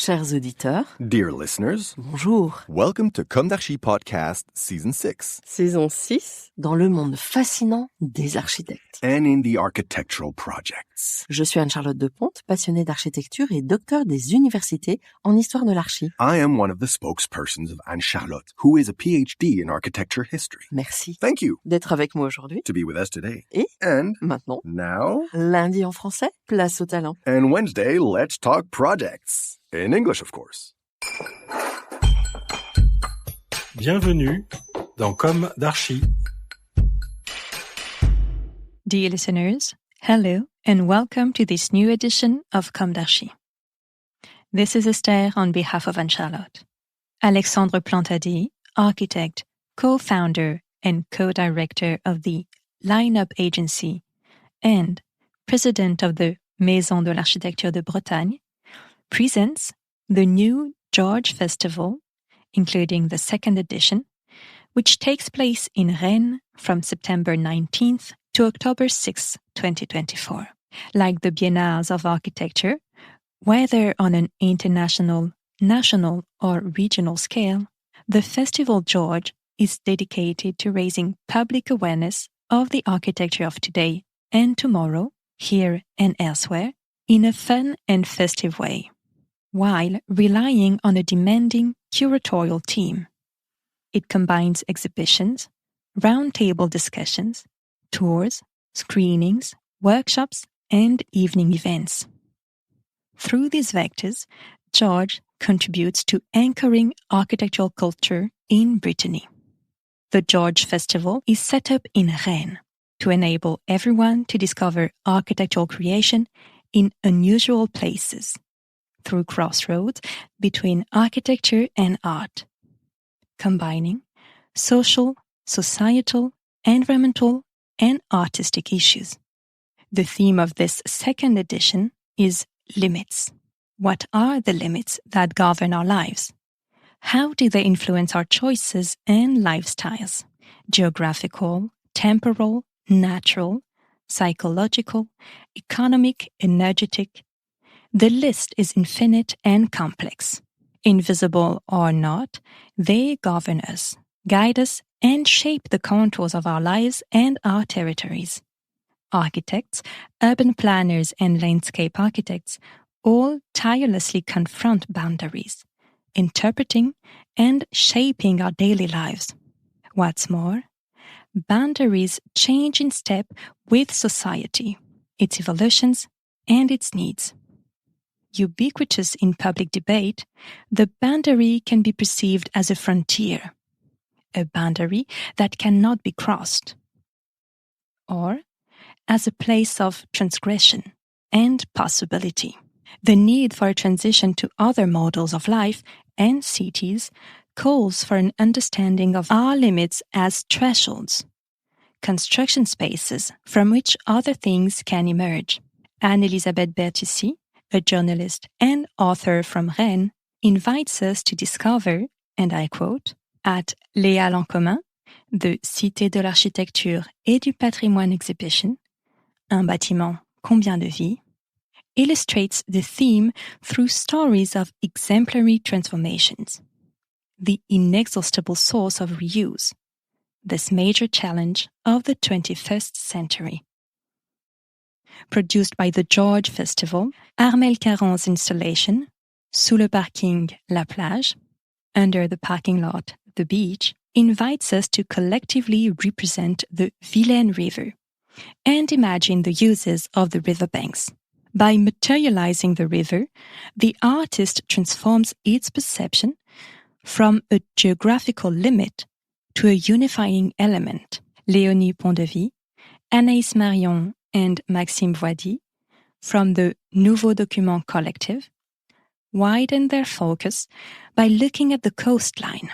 Chers auditeurs, Dear listeners, bonjour. welcome to Comme d'Archi Podcast Season 6. Saison 6, dans le monde fascinant des architectes. And in the architectural projects. Je suis Anne-Charlotte Deponte, passionnée d'architecture et docteur des universités en histoire de l'archi. I am one of the spokespersons of Anne-Charlotte, who is a PhD in architecture history. Merci Thank you d'être avec moi aujourd'hui. to be with us today. Et And maintenant, now, lundi en français, place au talent. and Wednesday, let's talk projects. In English, of course. Bienvenue dans Comme d'Archi. Dear listeners, hello and welcome to this new edition of Comme d'Archi. This is Esther on behalf of Anne-Charlotte. Alexandre Plantady, architect, co-founder and co-director of the Line-Up Agency and president of the Maison de l'Architecture de Bretagne, presents the new George Festival, including the second edition, which takes place in Rennes from September 19th to October 6th, 2024. Like the Biennales of Architecture, whether on an international, national, or regional scale, the Festival George is dedicated to raising public awareness of the architecture of today and tomorrow, here and elsewhere, in a fun and festive way, while relying on a demanding curatorial team. It combines exhibitions, roundtable discussions, tours, screenings, workshops, and evening events. Through these vectors, George contributes to anchoring architectural culture in Brittany. The George Festival is set up in Rennes to enable everyone to discover architectural creation in unusual places, through crossroads between architecture and art, combining social, societal, environmental, and artistic issues. The theme of this second edition is limits. What are the limits that govern our lives? How do they influence our choices and lifestyles? Geographical, temporal, natural, psychological, economic, energetic. The list is infinite and complex. Invisible or not, they govern us, guide us, and shape the contours of our lives and our territories. Architects, urban planners, and landscape architects all tirelessly confront boundaries, interpreting and shaping our daily lives. What's more, boundaries change in step with society, its evolutions, and its needs. Ubiquitous in public debate, the boundary can be perceived as a frontier, a boundary that cannot be crossed, or as a place of transgression and possibility. The need for a transition to other models of life and cities calls for an understanding of our limits as thresholds, construction spaces from which other things can emerge. Anne-Elisabeth Bertucci, a journalist and author from Rennes, invites us to discover, and I quote, at Les Halles en Commun, the Cité de l'Architecture et du Patrimoine exhibition, Un bâtiment, combien de vies, illustrates the theme through stories of exemplary transformations, the inexhaustible source of reuse, this major challenge of the 21st century. Produced by the George Festival, Armel Caron's installation, Sous le parking La Plage, under the parking lot The Beach, invites us to collectively represent the Vilaine River and imagine the uses of the riverbanks. By materializing the river, the artist transforms its perception from a geographical limit to a unifying element. Léonie Pondevie, Anaïs Marion, and Maxime Voidy, from the Nouveau Document Collective, widen their focus by looking at the coastline,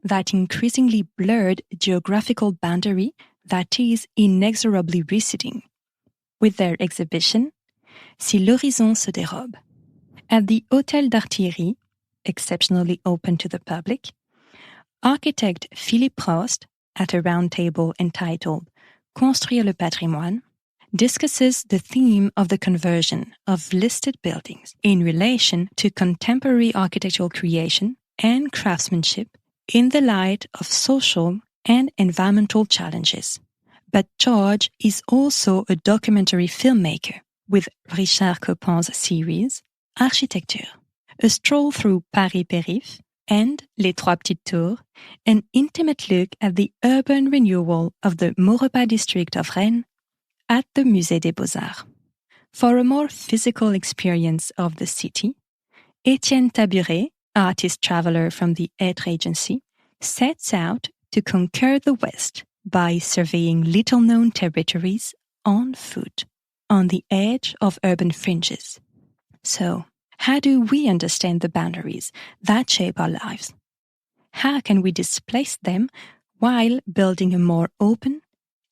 that increasingly blurred geographical boundary that is inexorably receding, with their exhibition, Si l'horizon se dérobe. At the Hôtel d'Artillerie, exceptionally open to the public, architect Philippe Prost, at a roundtable entitled Construire le patrimoine, discusses the theme of the conversion of listed buildings in relation to contemporary architectural creation and craftsmanship in the light of social and environmental challenges. But George is also a documentary filmmaker with Richard Copin's series Architecture, a stroll through Paris Périph' and Les Trois Petites Tours, an intimate look at the urban renewal of the Maurepas district of Rennes at the Musée des Beaux-Arts. For a more physical experience of the city, Étienne Taburet, artist traveler from the Être Agency, sets out to conquer the West by surveying little-known territories on foot, on the edge of urban fringes. So, how do we understand the boundaries that shape our lives? How can we displace them while building a more open,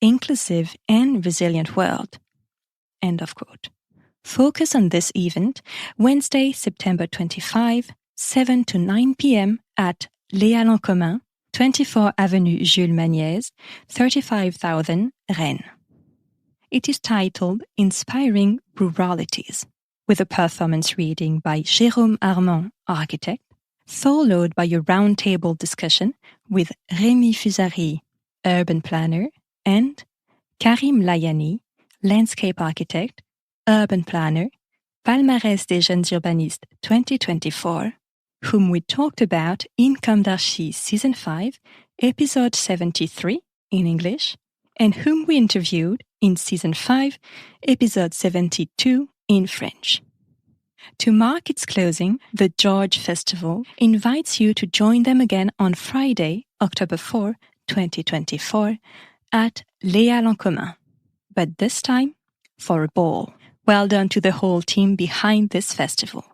inclusive, and resilient world? End of quote. Focus on this event Wednesday, September 25, 7 to 9 p.m. at Les Halles en Commun, 24 Avenue Jules Magniez, 35,000 Rennes. It is titled Inspiring Ruralities, with a performance reading by Jérôme Armand, architect, followed by a roundtable discussion with Rémi Fusari, urban planner, and Karim Layani, landscape architect, urban planner, Palmarès des Jeunes Urbanistes 2024, whom we talked about in Comme d'Archi Season 5, Episode 73 in English, and whom we interviewed in Season 5, Episode 72 in French. To mark its closing, the George Festival invites you to join them again on Friday, October 4, 2024, at Les Halles en Commun, but this time for a ball. Well done to the whole team behind this festival.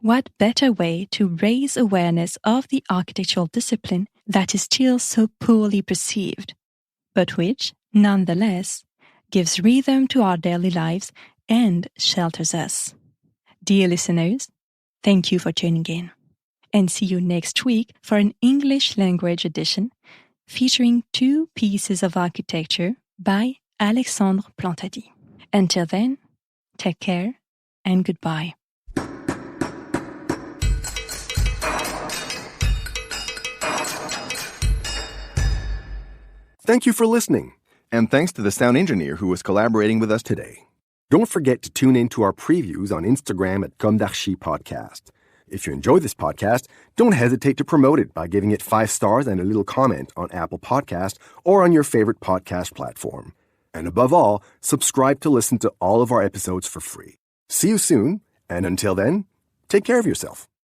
What better way to raise awareness of the architectural discipline that is still so poorly perceived, but which, nonetheless, gives rhythm to our daily lives and shelters us. Dear listeners, thank you for tuning in, and see you next week for an English language edition featuring 2 pieces of architecture by Alexandre Plantady. Until then, take care and goodbye. Thank you for listening. And thanks to the sound engineer who was collaborating with us today. Don't forget to tune in to our previews on Instagram at Comme d'Archi Podcast. If you enjoy this podcast, don't hesitate to promote it by giving it 5 stars and a little comment on Apple Podcast or on your favorite podcast platform. And above all, subscribe to listen to all of our episodes for free. See you soon, and until then, take care of yourself.